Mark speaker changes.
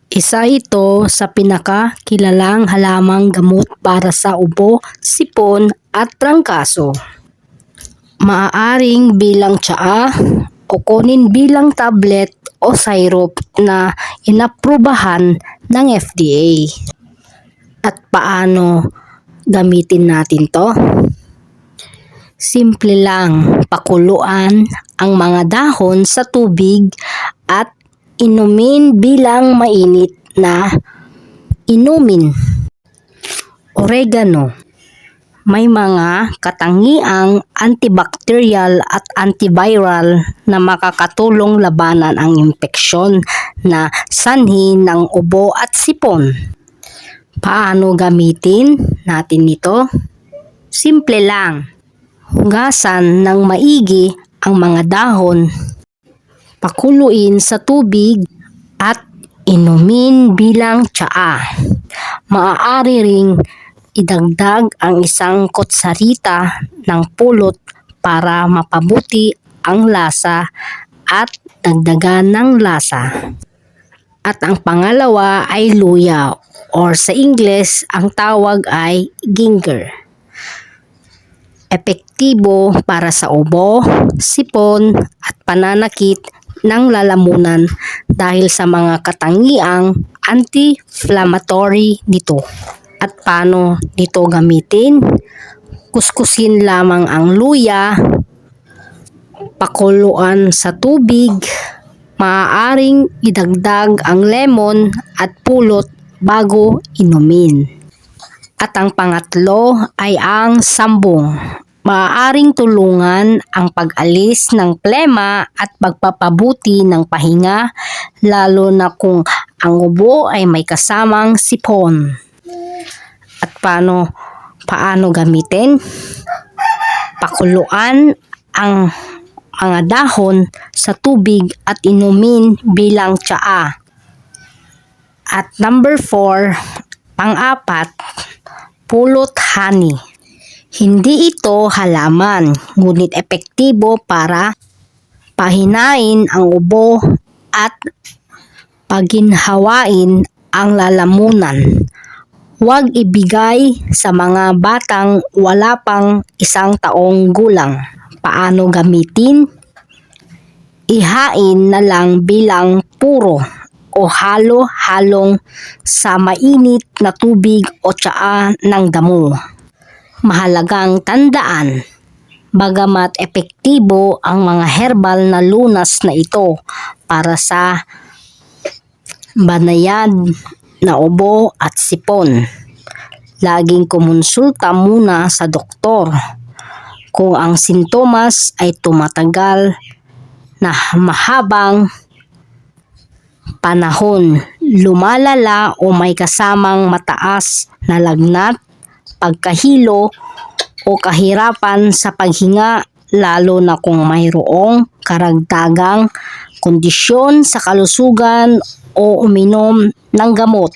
Speaker 1: Isa ito sa pinakakilalang halamang gamot para sa ubo, sipon at trangkaso. Maaaring bilang tsaa o kunin bilang tablet o syrup na inaprubahan ng FDA. At paano gamitin natin to? Simple lang, pakuluan ang mga dahon sa tubig at inumin bilang mainit na inumin. Oregano. May mga katangiang antibacterial at antiviral na makakatulong labanan ang impeksyon na sanhi ng ubo at sipon. Paano gamitin natin ito? Simple lang. Hugasan ng maigi ang mga dahon, pakuluin sa tubig at inumin bilang tsaa. Maaari ring idagdag ang isang kutsarita ng pulot para mapabuti ang lasa at dagdagan ng lasa. At ang pangalawa ay luya or sa Ingles ang tawag ay ginger. Epektibo para sa ubo, sipon at pananakit ng lalamunan dahil sa mga katangiang anti-inflammatory nito. At paano nito gamitin? Kuskusin lamang ang luya, pakuluan sa tubig, maaaring idagdag ang lemon at pulot bago inumin. At ang pangatlo ay ang sambong. Maaaring tulungan ang pag-alis ng plema at pagpapabuti ng pahinga, lalo na kung ang ubo ay may kasamang sipon. At paano gamitin? Pakuluan ang mga dahon sa tubig at inumin bilang tsaa. At number 4, pang-apat, pulot honey. Hindi ito halaman, ngunit epektibo para pahinain ang ubo at paginhawain ang lalamunan. Huwag ibigay sa mga batang wala pang 1 taong gulang. Paano gamitin? Ihain na lang bilang puro o halo-halong sa mainit na tubig o tsaa ng damo. Mahalagang tandaan, bagamat epektibo ang mga herbal na lunas na ito para sa banayad na ubo at sipon, laging kumonsulta muna sa doktor. Kung ang sintomas ay tumatagal na mahabang panahon, lumalala o may kasamang mataas na lagnat, pagkahilo o kahirapan sa paghinga, lalo na kung mayroong karagdagang kondisyon sa kalusugan o uminom ng gamot.